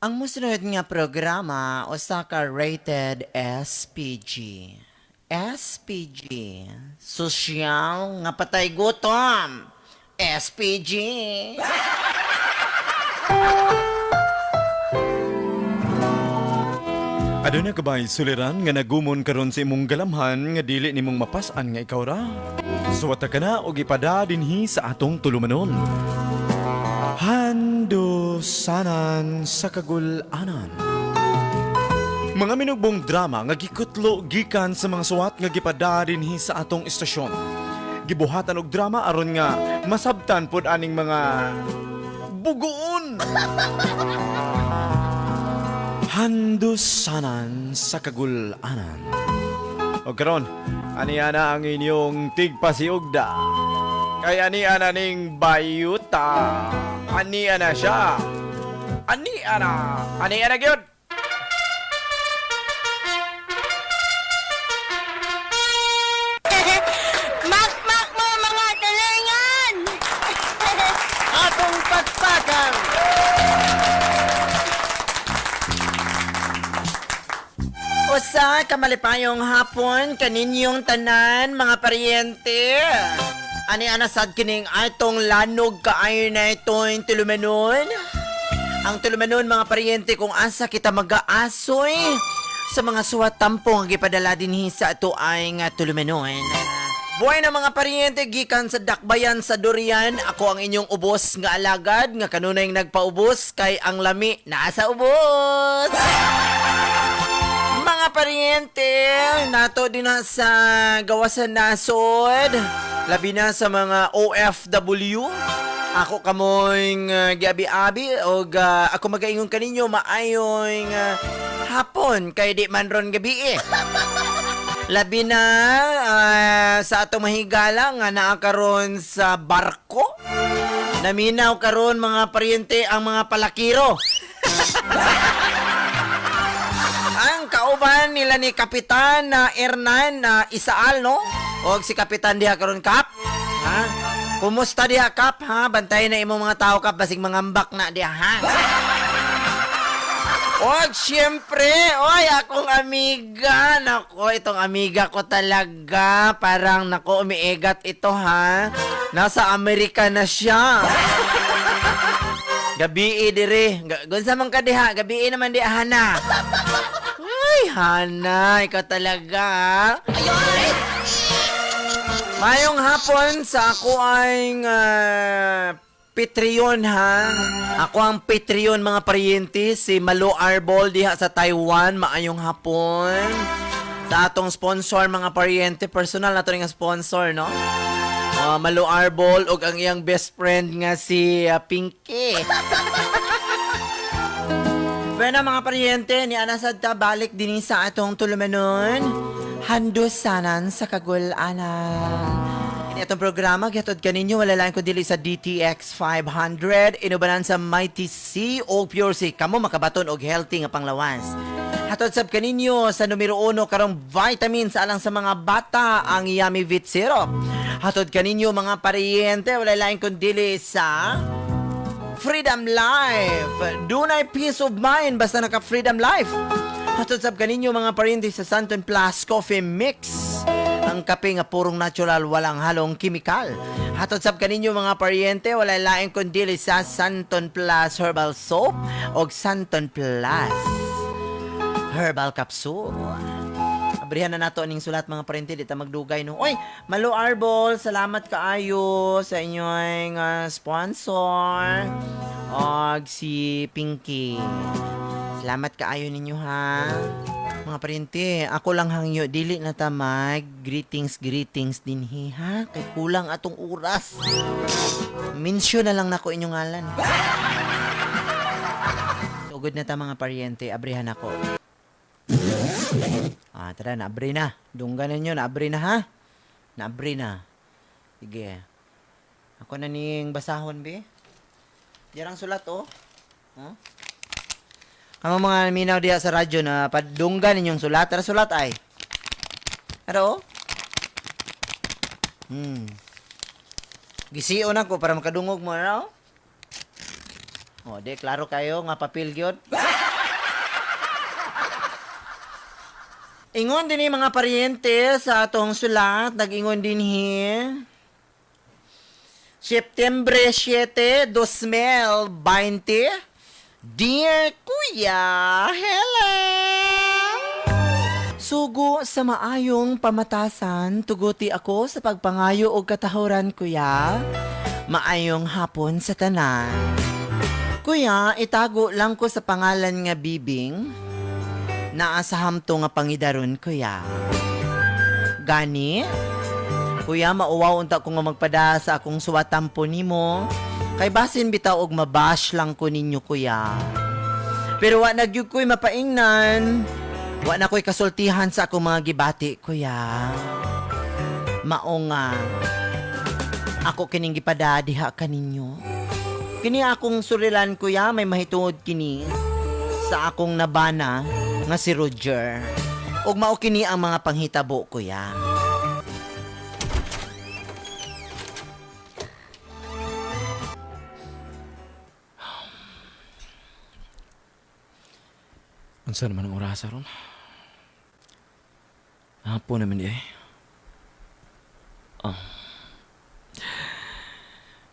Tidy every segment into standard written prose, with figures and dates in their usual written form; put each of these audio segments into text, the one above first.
Ang musunod nga programa usa ka rated SPG. SPG, Sosyal nga Patay Gutom. SPG. Aduna kabay suliran nga nagumon karon sa imong galamhan nga dili nimong mapasan nga ikaw ra. Suwata ka na og ipada dinhi sa atong tulumanon. Handusanan sa kagul-anan. Mga minugbong drama nga gikutlo gikan sa mga suwat nga gipada dinhi sa atong istasyon. Gibuhatan og drama aron nga masabtan pod aning mga bugoon. Handusanan sa kagul-anan. O karon, aniana ang inyong tigpasiugda. Kay aniana ning bayuta. Aniana siya. Aniana gyud. Makmak mo mga talingan! Atong patpakan. Usa ka malipayong hapon kaninyong tanan mga paryente. Ani anasad kining atong lanog kaayo na ito'y tulumanon. Ang tulumanon mga paryente kung asa kita mag-aasoy sa mga suwat tampong gipadala dinhi sa ato ay nga tulumanon. Buhay na mga paryente gikan sa dakbayan sa Durian, ako ang inyong ubos nga alagad nga kanunay nagpaubos kay ang lami nasa ubos. Mga paryente, nato din na sa gawasan nasod, labi na sa mga OFW. Ako kamoy giabi-abi o ako magaingon kaninyo maayoy hapon kay di man ron gabi eh. Labi na sa atong mahigala nga naa karon sa barko. Naminaw karon mga paryente ang mga palakiro. Ang kauban nila ni Kapitan Hernan Isaal, no? O si Kapitan diha karon Kap. Ha? Kumusta diha Kap, ha? Bantayan na imong mga tao Kap basig mangambak na diha, ha? O siyempre, oy akong amiga. Nako, itong amiga ko talaga. Parang nako umiigat ito, ha? Nasa Amerika na siya. Gabi dire. Gunsa man ka diha, gabi naman di Hana. Ay, Hana, ikaw talaga. Mayong hapon sa ako ay Patreon, ha. Ako ang Patreon mga paryente, si Malo Arbol diha sa Taiwan. Maayong hapon. Sa atong sponsor mga paryente, personal na to nga sponsor, no? Malo Arbol ug ang iyang best friend nga si Pinky. Bueno mga paryente, ni anasad ta balik din sa atong tulumanon. Handusanan sa kagul-anan. Ini atong programa, gihatod kaninyo, wala lang ko dili sa DTX 500, inubanan sa Mighty C o Pure C. Kamo makabaton og healthy nga panglawas. Hatod sab kaninyo sa numero 1 karong vitamins alang sa mga bata ang Yummy Vit Syrup. Hatod kaninyo mga paryente, wala lang ko dili sa Freedom Life. Dunay peace of mind basta naka Freedom Life. Hatod sab kaninyo mga paryente sa Santon Plus Coffee Mix. Ang kape nga purong natural, walang halong kimikal. Hatod sab kaninyo mga paryente, wala laing kundi sa Santon Plus Herbal Soap o Santon Plus Herbal Capsule. Abrihan na nato aning sulat mga paryente, di ta magdugay no. Oy, Malo Arbol, salamat kaayo sa inyong sponsor og si Pinky. Salamat kaayo ninyo, ha. Mga paryente, ako lang hangyo, dili na ta mag greetings din ha. Kay kulang atong oras. Mention na lang nako inyong ngalan. Tugod na ta mga paryente, abrihan ako. Tara, naabri na. Dunggan ninyo, naabri na ha. Naabri na. Sige. Ako na ning basahon, be. Jarang sulat, oh. Huh? Ang mga minaw diya sa radyo na padunggan ninyong sulat. Tara sulat ay. Ano? Gisiyo na ko para makadungog mo. Ano? O, di, klaro kayo nga papel gyud. Ingon din mga paryente sa atong sulat, nag-ingon din September 7, 2020. Dear Kuya Helen, sugo sa maayong pamatasan, tuguti ako sa pagpangayo og katahuran, kuya. Maayong hapon sa tanan. Kuya, itago lang ko sa pangalan nga Bibing. Naasaham to nga pangidaron, kuya. Gani? Kuya, mauwaw unta ko nga magpada sa akong suwatampo nimo. Kay basin bitaw og mabash lang ko ninyo, kuya. Pero wa nagyug ko'y mapaingnan. Wa na ko'y kasultihan sa akong mga gibati, kuya. Mao nga. Ako kining gipada diha kaninyo. Kini akong surilan, kuya, may mahituod kini sa akong nabana nga si Roger. Ug mao kini ang mga panghitabo, kuya. Unsa naman ang orasa ron? Hapon naman di eh.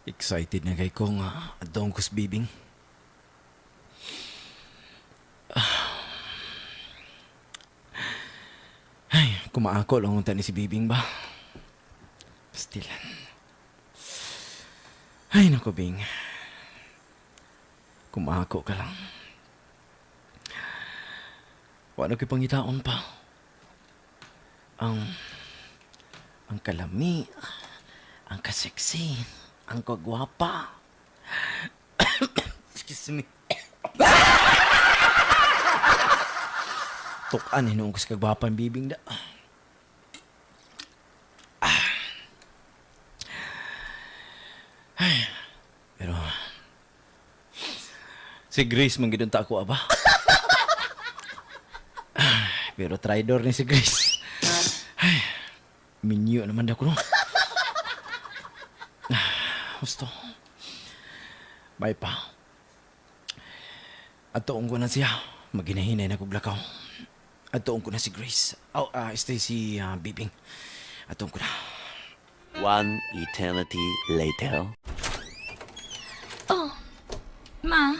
Excited na kay ko nga adong kus Bibing. Ay, kumaako lang unta ni si Bibing ba? Pastilan. Ay, naku Bing. Kumaako ka lang. Wala ko'y pangitaon pa. Ang kalami, ang kaseksi, ang kagwapa. Excuse me. Tukan hinung ko sa kagwapan Bibing da. Ay, pero si Grace manggidunta ako aba. Pero traidor ni si Grace. Ay, minyo naman daw ko no. Gusto. Bye pa. Atoong ko na siya. Maginahinay na kuglakaw. Atoong ko na si Grace. Stay si Bibing. Atoong ko na. One eternity later. Oh, ma.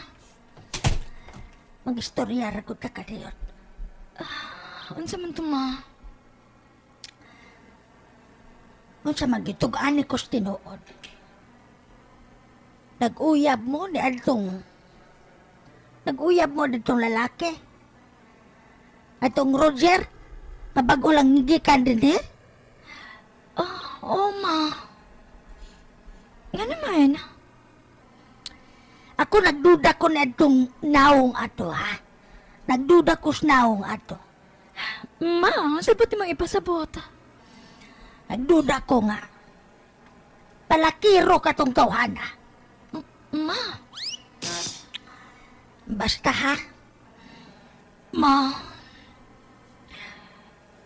Mag-istorya ra ko ta kadiyot. Unsa man to, ma? Unsa magitug-ani ko sa tinuod. Nag-uyab mo ni adtong lalaki. Atong Roger, na bago lang gikan din eh. Oh, ma. Nga naman. Ako nagduda ko na adtong naong ato, ha? Nagduda ko sa naong ato. Ma, sabot namang ipasabot. Nagduda ko nga. Palakiro ka tong tawhana. Ma. Basta ha. Ma.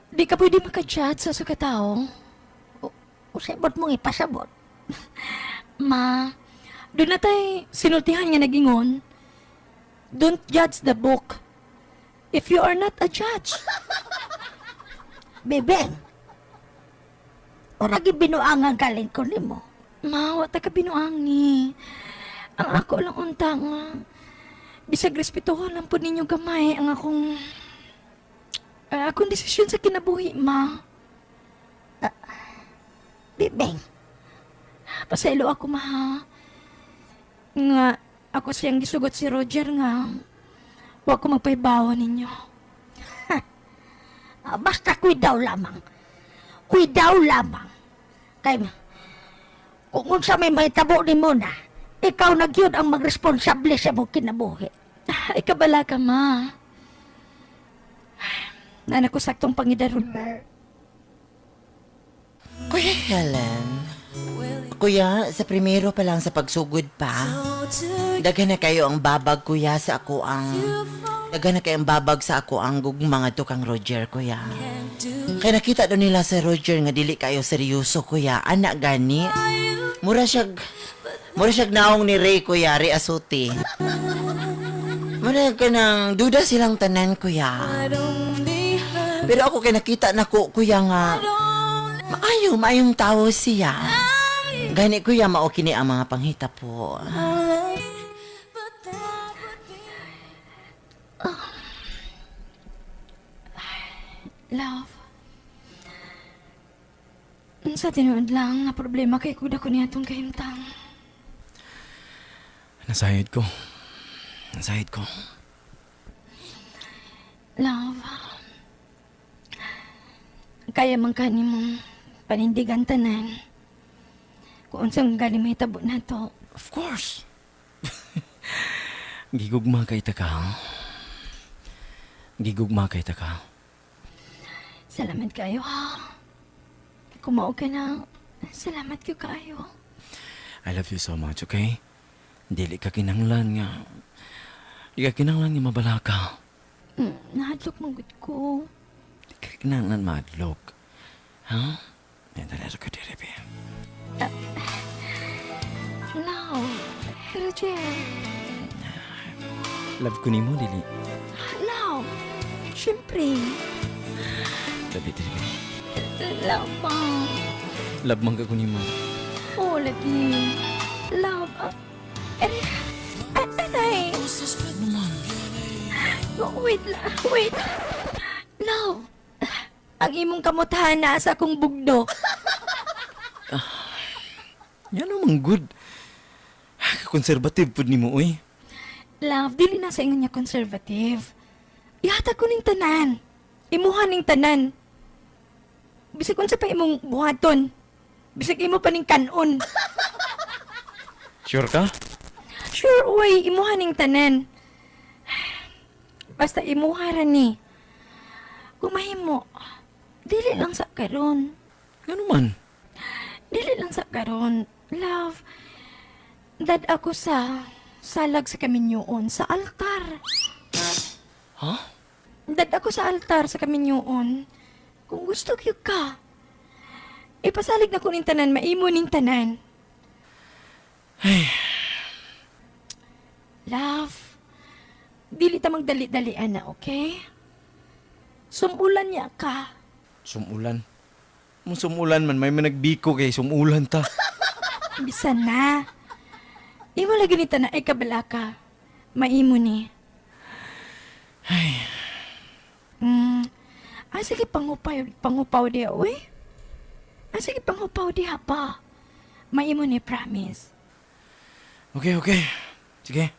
Di ka pwede makachat sa sukatao. Usabot mong ipasabot. Ma, doon na tayo sinultihan nga nagingon. Don't judge the book if you are not a judge. Bebeng, ora gibinuangan kaling ko nimo. Ma, wata ka binuangi. Ang ako lang unta nga. Bisag respetuhan lang po ninyo gamay ang akong desisyon sa kinabuhi, ma. Bebeng, pasaylo ako, ma, ha? Nga, ako siyang gisugot si Roger nga. Huwag ko magpaibawa ninyo. Basta kuidaw lamang. Kuidaw lamang. Kay, kung unsa may mahitabo ni mo na, ikaw na gyud ang magresponsable sa mong kinabuhi. Ikabala ka, ma. Nana ko saktong pangidaron. Kuya Helen, kuya, sa primero pa lang sa pagsugod pa, daghan na kayo ang babag, kuya, sa ako ang... Daghan na kayo ang babag sa ako ang gugmang ato kang Roger, kuya. Kaya nakita doon nila sa Roger nga dili kayo seryoso, kuya. Anak gani. Mura siya Mura siya naong ni Ray, kuya, Ray Asuti. Mura ka nang duda silang tanan, kuya. Pero ako kay nakita na ko, kuya nga, maayong tao siya. Gani, kuya, mao kini ang mga panghita po. Love. Sa tinuod lang nga problema kay kuda ko niya itong kahimtang. Nasayod ko. Nasayod ko. Love. Kaya man ka ni mong panindigan tanan. Kung unsang gali mahitabo na to. Of course. Gigugma kay ta ka. Gigugma kay ta ka. Salamat kayo ha. Kumao ka na. Salamat kayo kayo. I love you so much, okay? Dili ka kinanglan nga. Di ka kinanglan nga mabala ka. Nahadlok magod ko. Di ka kinanglan madlog. Ha? Yan talaga ko diribi. Love. Roger. Love ko ni mo, dili. Love. Siyempre. Love you, diribi. Love pa. Love man ka ko ni mo. Oh, lagi. Love. Aray. Wait lang. Wait. Love. Ang imong kamutahan na sa akong bugdo. Yan naman good. Konservative po ni mo, uy. Love, dili na sa ingon niya conservative. Ihatag ko ning tanan. Imuha ning tanan. Bisag unsa pa imong buhaton. Bisag imo pa ning kanon. Sure ka? Sure, uy, imuha ning tanan. Basta imuha ra ni. Kung mahimo, dili lang sa karon. Ano man? Dili lang sa karon. Love, dad ako sa salag sa kaminyoon sa altar. Ha? Dad ako sa altar sa kaminyoon. Kung gusto kyo ka, ipasalig na ko ning tanan, maimo ning tanan. Love, dili ta magdali-dalian na, okay? Sumulan niya ka. Sumulan. Kung sumulan man, may managbiko kay sumulan ta. Bisan na. Imo lagi ni tanan ay kabala ka. Maimo ni. Sige pangupaw diya, uy. Sige pangupaw diya pa. Maimo ni, promise. Okay, okay. Sige.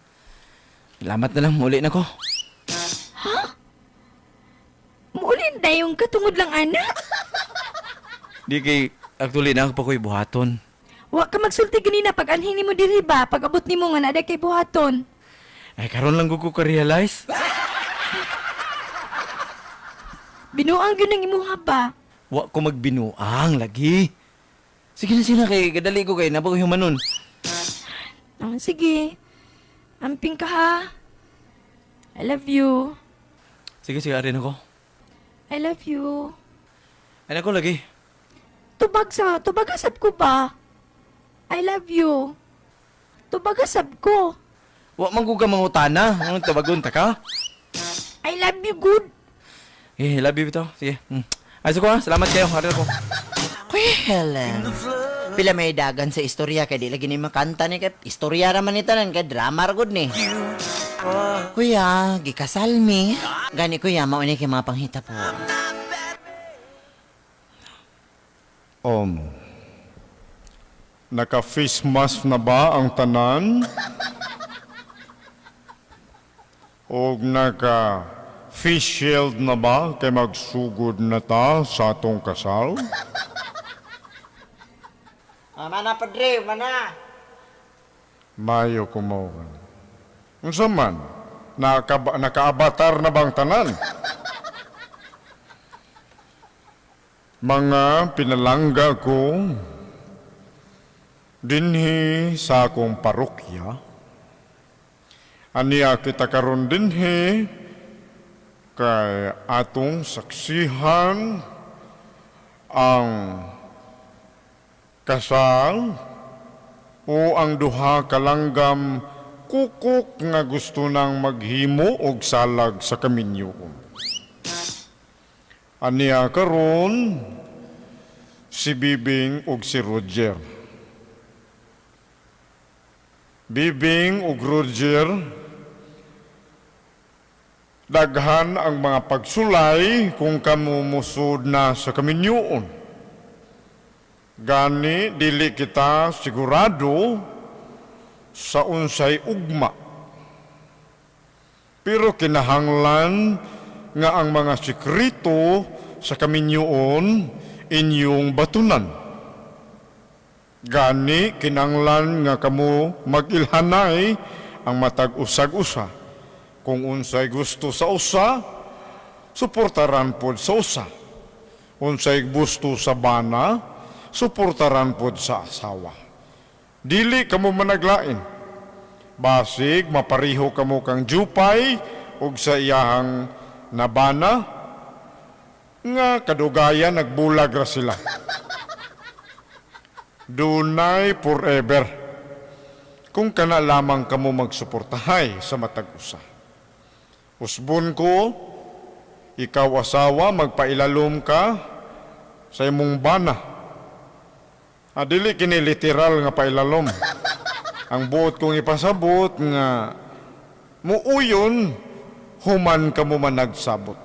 Salamat na lang, muli na ko. Muulin na yung katungod lang, anak. Di kay, actually na ako pa ko'y buhaton. Wa ka magsulti ganina pag anhin mo diri ba? Pag abot nimo nga na kay buhaton. Ay, karon lang ko ka-realize. Binuang gyud ang imuha ba? Wa ko magbinuang lagi. Sige na sila kay kadali ko kay nabago humanon. Sige. Amping ka ha. I love you. Sige, sige, arin ako. I love you. Ay, ako lagi. Tubagasab ko ba? I love you. Tubagasab ko. Wa man ko ka mangutana. Ang tabagon ta ka. I love you good. Eh, love you bitaw. Sige. Ay, ko ha. Salamat kayo. Arin ako. Helen. Pila may dagan sa istorya kay di lagi ni makanta ni kay istorya ra man ni tanan kay drama ra gud ni. Kuya, gikasal mi. Gani kuya mao ni kay mga panghita po. Naka-face mask na ba ang tanan? O naka-face shield na ba kay magsugod na ta sa atong kasal? Mana padre, mana. Mayo kumawan. Unsa man? Naka-avatar na bang tanan? Mga pinalangga ko dinhi sa akong parokya. Aniya kita karon dinhi kay atong saksihan ang kasal o ang duha ka langgam kukuk nga gusto nang maghimo og salag sa kaminyoon. Aniya karon si Bibing ug si Roger. Bibing ug Roger, daghan ang mga pagsulay kung kamo musud na sa kaminyoon. Gani dili kita sigurado sa unsay ugma. Pero kinahanglan nga ang mga sekreto sa kaminyoon inyong batunan. Gani kinahanglan nga kamo magilhanay ang matag usag-usa. Kung unsay gusto sa usa, suportaran pod sa usa. Unsay gusto sa bana, suportaran pod sa asawa. Dili kamo managlain. Basig mapariho kamo kang jupay ug sa iyahang nabana nga kadugayan nagbulag ra sila. Dunay forever. Kung kana lamang kamo magsuportahay sa matag usa. Usbon ko, ikaw asawa, magpailalom ka sa imong bana. Adili kini literal nga pailalom. Ang buot kong ipasabot nga muuyon, human kamo man nagsabot.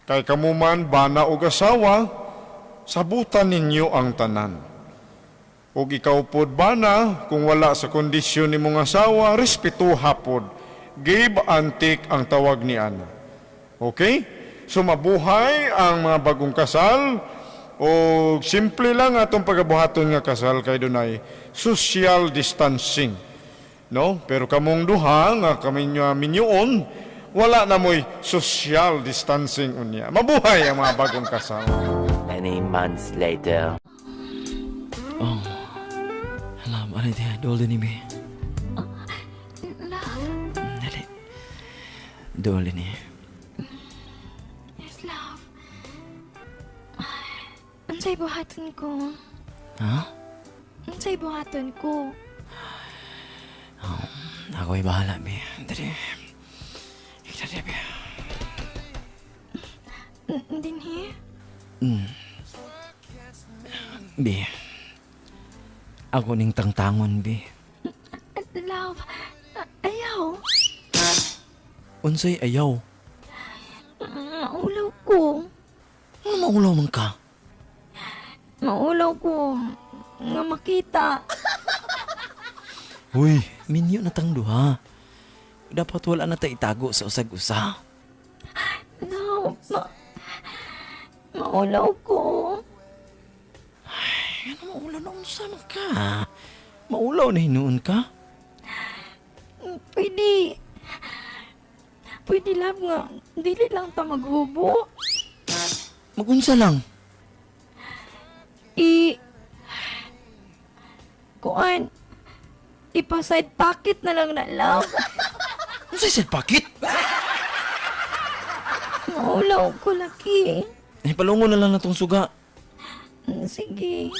Kay kamo man bana o asawa, sabutan ninyo ang tanan. Ug ikaw pod bana, kung wala sa kondisyon ni mong asawa, respetuha pod. Give and take ang tawag ni Ana. Okay? So mabuhay ang mga bagong kasal, o simple lang atong pagabuhaton nga kasal kay dunay social distancing. No? Pero kamong duha nga kami minyoon, wala na mo'y social distancing unya. Mabuhay ang mga bagong kasal. Many months later. Oh. Alam, ano ito? Dole ni Bi. Love. Dali. Dole ni. Yes, love. Unsay buhaton ko? Ha? Unsay buhaton ko? Ako'y bahala, Bi. Dali. Dali, Bi. Dinhi? Bi. Ako ning tangtangon, Bi. Love. Ayaw. Unsay ayaw. Maulaw ko. Ano maulaw man ka? Maulaw ko. Nga makita. Uy, minyo na tang duha. Dapat wala na tayo itago sa usag-usa. No. Maulaw ko. Ano maulaw na unsa man ka? Maulaw na hinuon ka? Pwede. Pwede love nga. Dili lang ta maghubo. Magunsa lang. Kuan. Ipa-side pocket na lang na love. Unsay sad pakit? Maulaw ko laki. Ay, palungo na lang na tong suga. Sige.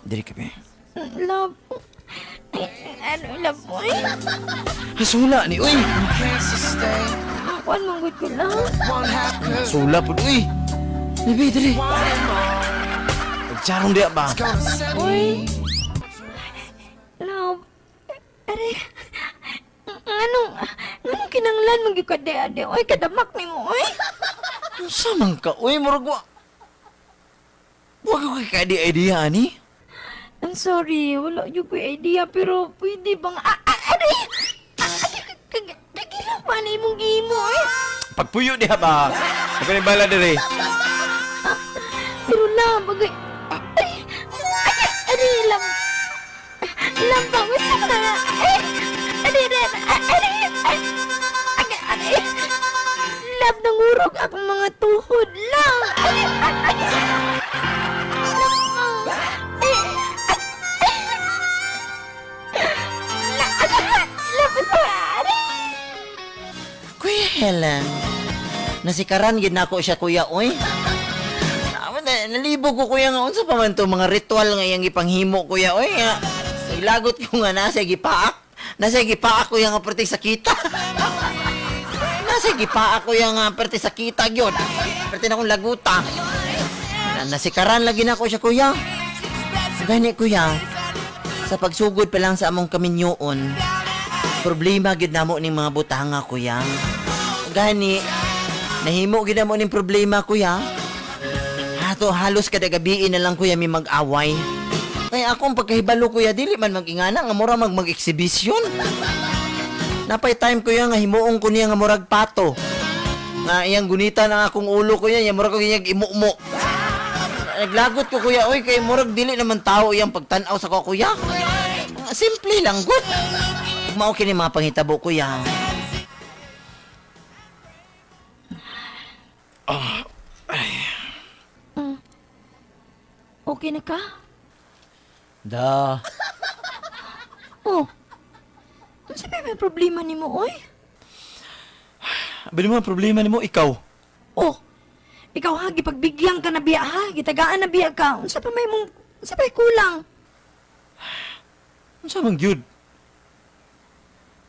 Diri ka, Bi. Love. Ano love mo eh? Hasula ni, uy! Kuan manggod ko lang. Sula po, uy! Libi, dali! Pagcharong diya ba? Uy. Love. Are. Anong kinanglan mo gikade-ade? Uy, kadamak ni mo, uy. Unsa man ka, uy, murag wa. Huwag ko kay idea ani? I'm sorry, wala yung ko idea, pero pwede bang... Kagilang pa na imong gimo, eh. Pagpuyo diha ba? Ako ni bala diri. Pero lang, bagay... Lam... Lam, bangit sa ka na. Love, nangurog akong mga tuhod lang. Kuya Helen, nasikaran gid nako siya kuya oy. nalibo ko kuya nga unsa pa man to mga ritual nga iyang ipanghimo kuya. Oy nga. Naglagot ko nga nasa gipaak. Nasa gipaak kuya nga perti sakita. Nasa gipaak kuya nga perti sakita gyud. Perti na akong laguta. Nasikaran lagi na ko siya kuya. Gani kuya. Sa pagsugod pa lang sa among kaminyoon. Problema gid namo ning mga butanga kuya. Gani nahimo gid namo ning problema kuya. Ato halos kada gabi na lang kuya mi mag-away. Kaya akong pagkahibalo kuya dili man magingana nga mura mag-exhibition. Napay time kuya nga himuong ko niya nga murag pato. Nga iyang gunita ng akong ulo kuya, iyang murag ko iyang imumo. Naglagot ko kuya, oy kay murag dili naman tao iyang pagtan-aw sa ko kuya. Simple lang good. Mao kini mga pangitabo kuya. Okay na ka? Da. Oh. Ano sabi may problema ni mo, oy? Abi mo ang problema nimo ikaw. Oh. Ikaw ha, gipagbigyan ka na biya ha, gitagaan na biya ka. Unsa pa may mong, unsa pa kulang? Unsa man gyud?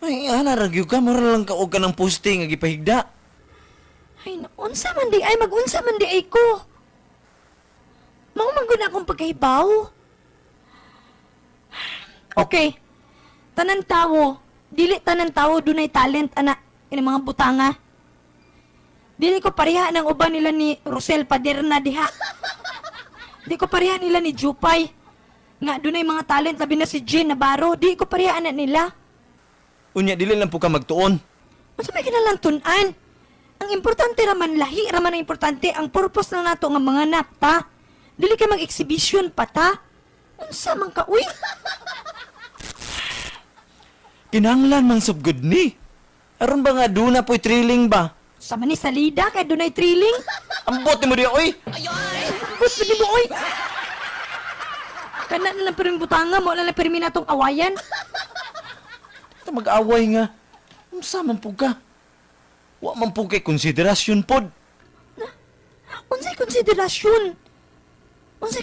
Ay, ana ra gyud ka mura lang ka og kanang posting nga gipahigda. Ay, unsa man di ay, mag-unsa man di ay ko. Mao man gud akong pagkahibaw. Okay. Tanan tawo, dili tanan tawo dunay talent ana ini mga butanga. Dili ko pareha ng uban nila ni Rosel Paderna diha. Di ko pareha nila ni Jupay. Nga dunay mga talent labi na si Jean Navarro, di ko pareha na nila. Unya dili lang po ka magtuon. Unsa may kinalang tun-an? Ang importante raman lahi raman ang importante ang purpose na nato nga mga anak ta. Dili ka mag-exhibition pa ta. Unsa man ka uy? Kinahanglan man subgod ni. Aron ba nga duna po'y thrilling ba? Sama ni salida kay dunay thrilling. Ambot mo diya oy. Bus pa mo oy. Kana na lang pero yung butanga mo na lang permi natong awayan. Ito mag-away nga. Unsa man po ka? Wa man po kay konsiderasyon pod. Unsay konsiderasyon? Unsay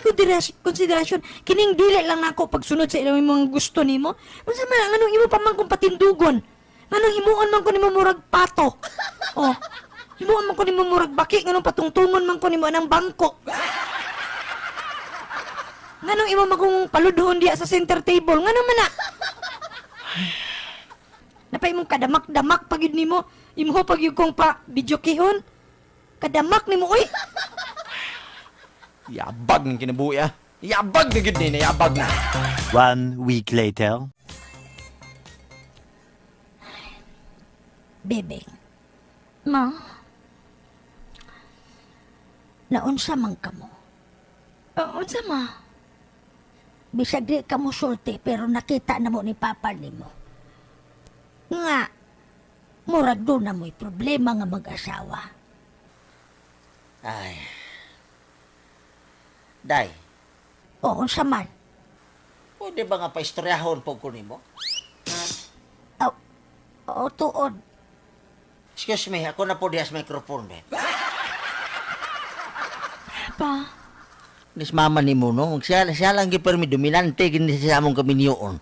konsiderasyon? Kining dili lang nako pagsunod sa ilang mga gusto nimo. Unsa man anong imo pa man kung patindugon? Anong himuon man ko nimo murag pato? Oh. Himuon man ko nimo murag baki nganong patungtungon man ko nimo nang bangko. Nganong imo man kong paludhon diya sa center table? Nganong man na? Napay mong kadamak-damak pagid nimo. Imo pagyud kong pa video kihon. Kadamak nimo oy. Yabag ng kinabuhi ah. Yabag na gid ni, yabag na. 1 week later. Bebeng. Ma. Naunsa man ka mo? Unsa ma? Bisag di ka mo sulti pero nakita na mo ni Papa nimo. Nga, murag doon na mo'y problema nga mag-asawa. Ay. Day, Oo, unsa man. pwede ba nga paistoryahon po ko nimo? Oo, tuod. Excuse me, ako na po diya sa microphone, be. Pa, Nis mama ni mo, no? Siya lang gipermi dominante gini sa among kaminyoon.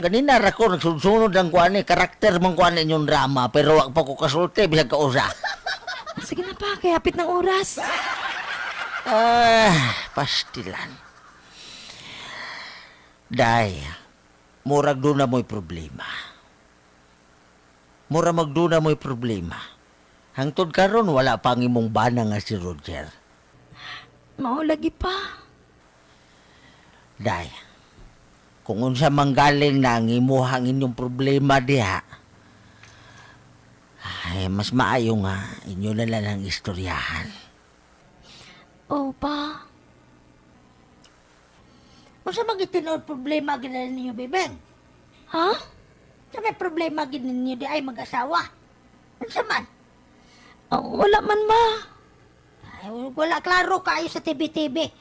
Ganina ra ko nagsunod ang kuan ni karakter man kuan inyong drama pero wag pa ko kasulti bisag kausa. sige na pa, kaya hapit ng oras. Pastilan. Day, murag doon na mo'y problema. Mura magduna mo'y problema. Hangtod karon wala pang imong bana nga si Roger. Mao lagi pa. Day, kung unsa manggaling na ang imuhang inyong problema diha, ay mas maayo nga inyo na lang ang istoryahan. Oo pa. Unsa man gitinod problema gid ninyo, bebeng? Ha? Sa may problema gid ninyo di ay mag-asawa. Unsa man? Wala man ma. Ay, wala klaro kayo sa TV-TV.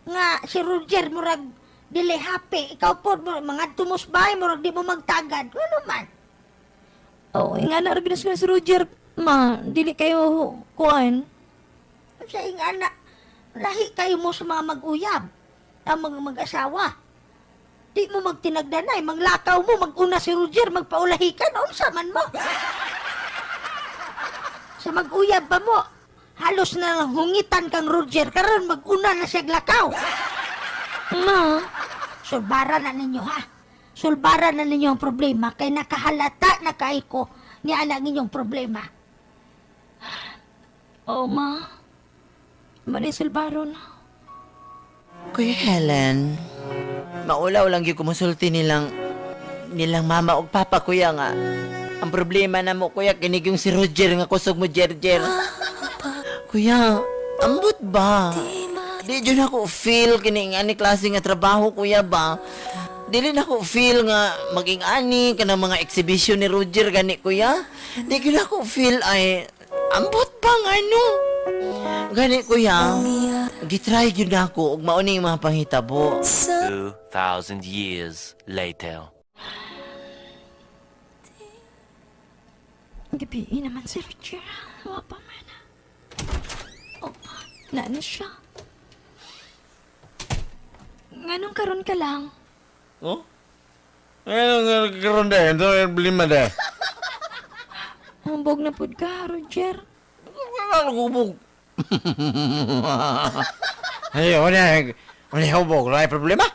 Nga si Roger murag dili happy. Ikaw po mga tumusbay murag di mo magtagad. Ano man? Nga na rin si Roger. Ma, dili kayo kuan. Sa ingana. lahi kayo mo sa mga mag-uyab, ang mga mag-asawa. Di mo magtinagdanay, maglakaw mo, mag-una si Roger, magpaulahi ka, noon saman mo. Sa mag-uyab ba mo, halos na lang hungitan kang Roger, karon mag-una na siya lakaw. Ma, sulbaran na ninyo ha. Sulbaran na ninyo ang problema, kay nakahalata na kay ko ni anak ninyong problema. Oh, ma. Sulbaron. Kuya Helen, maulaw lang yung kumusulti nilang mama o papa kuya nga. Ang problema na mo kuya, kinig yung si Roger nga kusog mo Jerjer. Kuya, ambot ba? Di dyan ako feel kining ani klase nga trabaho kuya ba? Dili na ako feel nga maging ani ka ng mga exhibition ni Roger gani kuya. Di ko na ako feel ay ambot ba nga ano? Gani kuya, gitry yun ako ug mauni mga panghitabo. 2,000 years later. Gabi naman si Roger. Wala pa man. Oh, naan siya. Nganong karon ka lang? Oh? Ano nga karon deh? Ito yung problema deh. Humbog na pud ka, Roger. Ano gubog? Ay, ano hubog? Wala problema?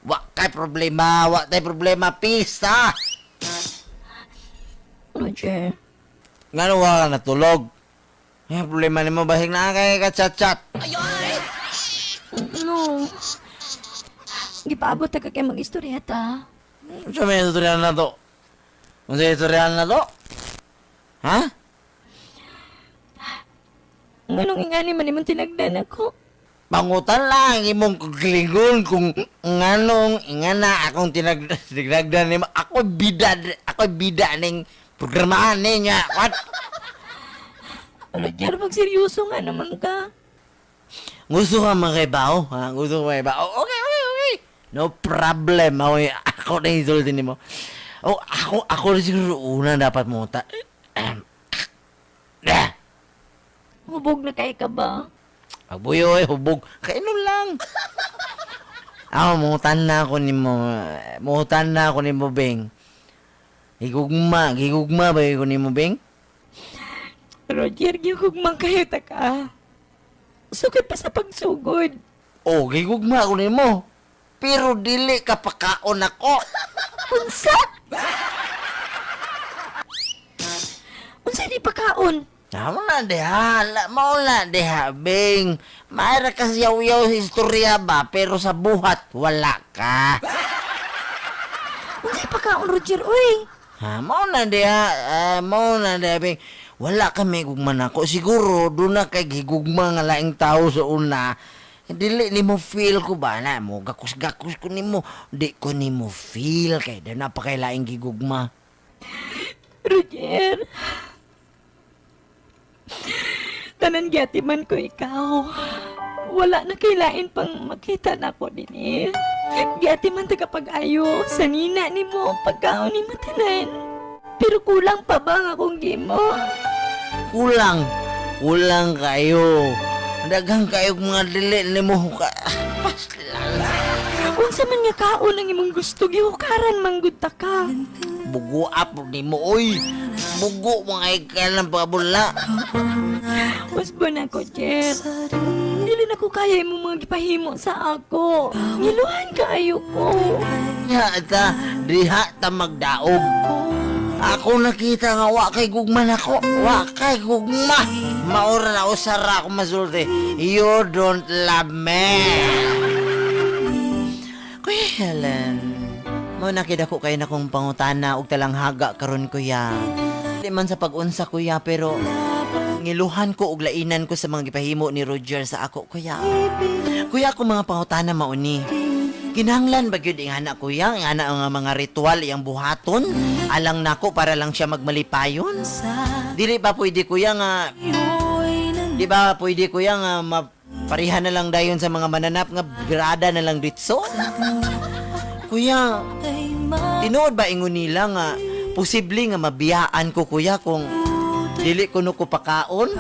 Wa kay problema, pista. Roger, Ngano wa ka natulog? Yung problema ni mo bahig na kay ka-chat-chat. no. Gipaabot ka kay mag-istorya ta. Sa may tutorial na to? Kung sa tutorial na to? Ha? Nganong ingani man imong tinagdan ako? Pangutan lang imong kaglingon kung nganong ingana akong tinagdagdan nimo. Ako bida ning programahan niya. What? Roger, magseryoso nga naman ka. Gusto ka makibaw? Ha? Gusto ka makibaw? Okay. No problem. Ako na isulti nimo. Oh, ako na siguro una dapat mo ta. Hubog na kay ka ba? Agbuyo hubog. Kainom lang. Ako, muhutan na ako ni mo, Beng. Gigugma ba ko ni mo, Beng? Roger, gihugmang kayo ta ka. Sukay pa sa pagsugod. Oh, gigugma ako ni mo. Pero dili ka pakaon ako. Unsa? Unsa di pakaon? Mauna deha, Beng. Mayra ka yaw-yaw sa istorya ba, pero sa buhat, wala ka. Unsa pakaon, Roger, uy? Ha, mauna deha, Beng. Wala kami gugman ako. Siguro, doon na kay gigugma nga laing tao sa una. Dili ni mo feel ko ba na mo gakus-gakus ko nimo, di ko nimo feel kay da na pa kay laing gigugma. Roger. Tanan gyati man ko ikaw. Wala na kailain pang makita na ko din eh. Gyati man tagapag-ayo sa nina ni mo pagkaon ni matanan. Pero kulang pa ba nga akong gimo? Kulang kayo. Daghang kayo mga dili nimo ka. Paslan. Unsa man nga kaon ang imong gusto gihukaran manggud ta ka. Bugo up nimo oy. Bugo mga ikal ng pabula. Usbo na ko, Jer. Dili na ko kaya imong mga gipahimo sa ako. Ngiluhan kaayo ko. Ya ta diha ta magdaog. Ako nakita nga wa kay gugma nako. Wa kay gugma. Maura na usara ako masulti. You don't love me. Kuya Helen, mo nakita ko kayo na kong pangutana og talanghaga karon kuya. Di man sa pag-unsa kuya pero ngiluhan ko og lainan ko sa mga gipahimo ni Roger sa ako kuya. Kuya ako mga pangutana mauni. Kinahanglan ba gyud ingana kuya, ingana nga mga ritual iyang buhaton alang nako para lang siya magmalipayon? Dili ba pwede kuya nga di ba pwede kuya nga maparihan na lang dayon sa mga mananap nga grada na lang ditso? Kuya, tinuod ba ingon nila nga posible nga mabiyaan ko kuya kung dili ko no ko pakaon?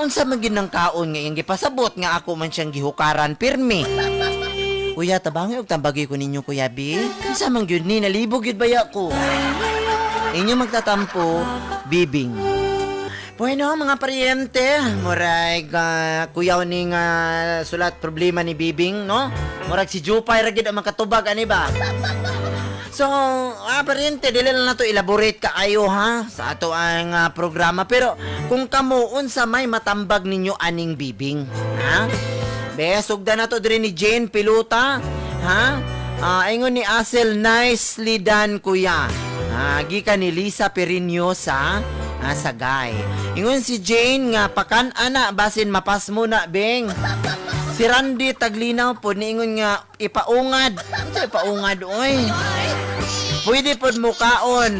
unsa man gyud ng kaon nga iyang gipasabot nga ako man siyang gihukaran pirmi. Kuya, tabangi og tambagi ko ninyo, Kuya B. Unsa man gyud ni nalibog gyud baya ko. Inyo magtatampo, bibing. Bueno, mga pariente, murag kuyaw ni nga sulat problema ni Bibing, no? Murag si Jupay ra gyud ang makatubag ani ba? So, pariente, dili lang nato elaborate kaayo ha sa ato ang programa, pero kung kamo unsa may matambag ninyo aning Bibing, ha? Besugda na to diri ni Jane Piluta, ha? Ingon ni Asel, nicely done, kuya. Gikan ni Lisa Perino sa Sagay. Ingon si Jane nga pakan ana basin mapas mo na beng. Si Randy Taglinaw po niingon nga ipaungad. Ano ipaungad oy? Pwede pod mo kaon.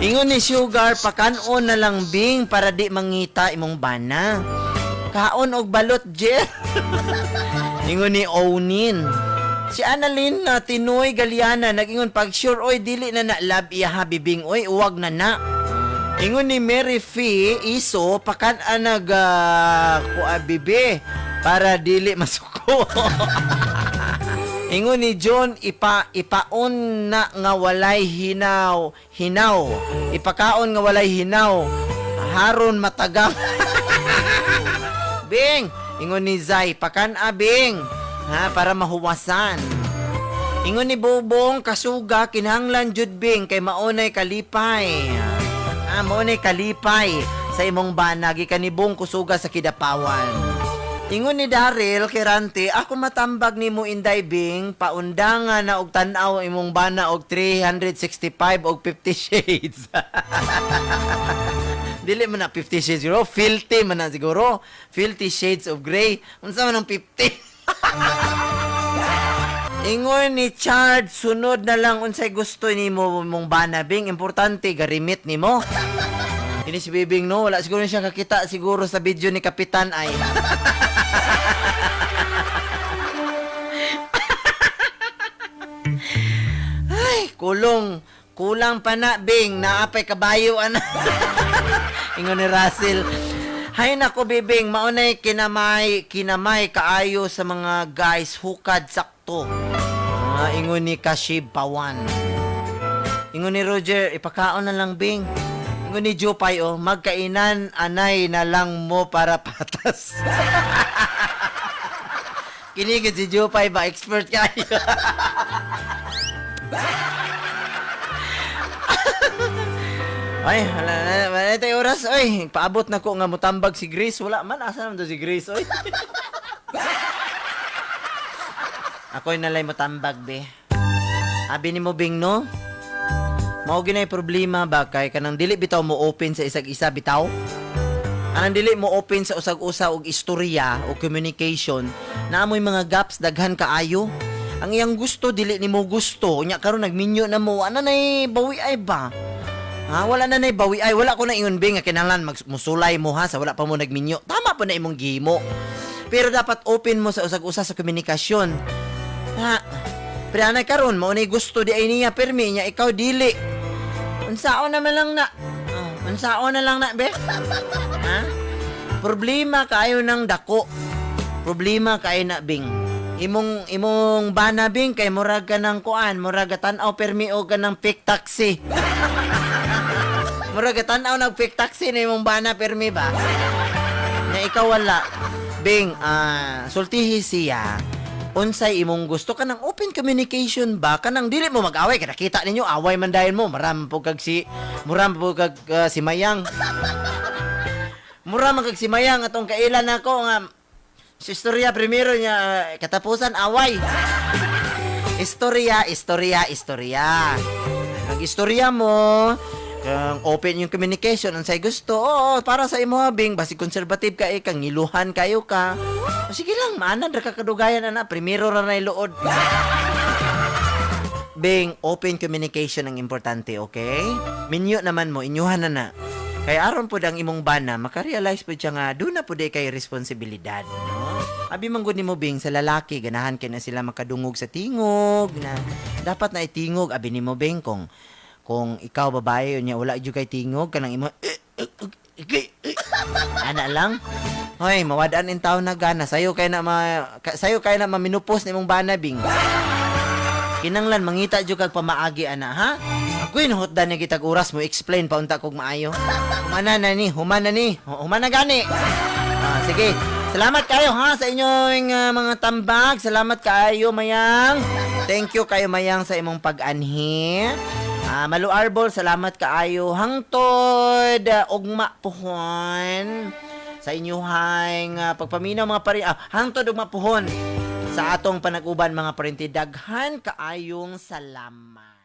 Ingon ni Sugar pakanon na lang bing para di mangita imong bana. Kaon og balot je. Ingon ni Onin. Si Annalyn na Tinoy Galiana nag-ingon pag sure oy dili na love iya habibing oy uwag na na. Ingon ni Mary Fee Iso pakan anag kuabibe para dili masuko. Ingon ni John ipaon na nga walay hinaw. Ipakaon nga walay hinaw. Haron matagang. Bing, ingon ni Zay pakan abing. Para mahuwasan. Ingon ni Bobong kasuga kinahanglan jud bing kay maunay kalipay. Maunay kalipay sa imong bana gikan ni Bong kusuga sa Kidapawan. Ingon ni Daryl Kirante, ako matambag nimo inday bing paundangan na og tan-aw imong bana og 365 og 50 shades. Dili man na 50 shades siguro, filthy man na siguro. 50 shades of gray. Unsa man ang 50? Ingon ni Chard, sunod na lang unsay gusto nimo mong bana bing, importante garimit nimo. Ini si Bibing no, wala siguro siya kakita siguro sa video ni Kapitan ay. Ay, kulang pa na bing, naapay kabayo ana. Ingon ni Russell. Hay nako Bibing, maunay kinamay kaayo sa mga guys hukad sakto. Ingon ni Kashib Pawan. Ingon ni Roger, ipakaon na lang bing. Ingon ni Jopay, magkainan anay na lang mo para patas. Kinigid si Jopay ba, expert kayo. Ay, wala tayo oras, oy. Paabot na ko nga mutambag si Grace. Wala man, asa naman to si Grace, oy. Ako'y nalay mutambag, be. Abi ni mo, Bing, no? Mao ginay problema ba kay kanang dili bitaw mo open sa isag-isa bitaw? Anang dili mo open sa usag-usa og istorya o communication, naamoy mga gaps daghan kaayo. Ang iyang gusto dili nimo gusto, nya karon nagminyo na mo, ana nay bawi ay ba? Wala na nay bawi ay, wala ko na ingon bing nga kinahanglan musulay mo ha sa wala pa mo nagminyo. Tama pa na imong gihimo. Pero dapat open mo sa usag-usa sa komunikasyon. Pero anay karon mao ni gusto di ay niya permi nya ikaw dili. Unsaon naman lang na. Unsaon na lang na be? Problema kayo ng dako. Problema kayo na bing. Imong bana bing kay murag ka ng kuan, murag tan-aw permi o ka ng fake taxi. Murag tan-aw nag fake taxi na imong bana permi ba? Na ikaw wala. Bing, sultihi siya. Unsay imong gusto kanang open communication ba kanang dili mo mag-away kada kita ninyo away man dayon mo maram po kag si Mayang. Mura man kag si Mayang atong kailan nako nga si istorya primero niya katapusan away. Istorya. Ang istorya mo open yung communication unsay gusto. Para sa imo Bing basi conservative ka kang ngiluhan kayo ka. Sige lang, maanad ra ka kadugayan ana, primero ra na iluod. Bing, open communication ang importante, okay? Minyo naman mo, inyuhan na. Kaya aron po ang imong bana, makarealize po siya nga, doon na po di kay responsibilidad, no? Abi manggod ni mo, Bing, sa lalaki, ganahan kay na sila makadungog sa tingog, na dapat na itingog, abi ni mo, Bing, kung ikaw babae, niya wala jud kay tingog, kanang imo, Ana lang. Hoy, mawadaan in taon na gana. Sayo kay na maminupos ni mong banabing. Kinanglan mangita jud kag pamaagi ana, ha? Ako'y nahutdan ni kitag oras mo explain pa unta kog maayo. Humana na gani. Sige. Salamat kayo ha sa inyong mga tambag. Salamat kayo mayang. Thank you kayo mayang sa imong pag-anhi. Malu Arbol, salamat kaayo. Hangtod, ugma puhon. Sa inyong pagpaminaw mga pari... hangtod ugma puhon. Sa atong panag-uban mga parinti. Daghan kaayong salamat.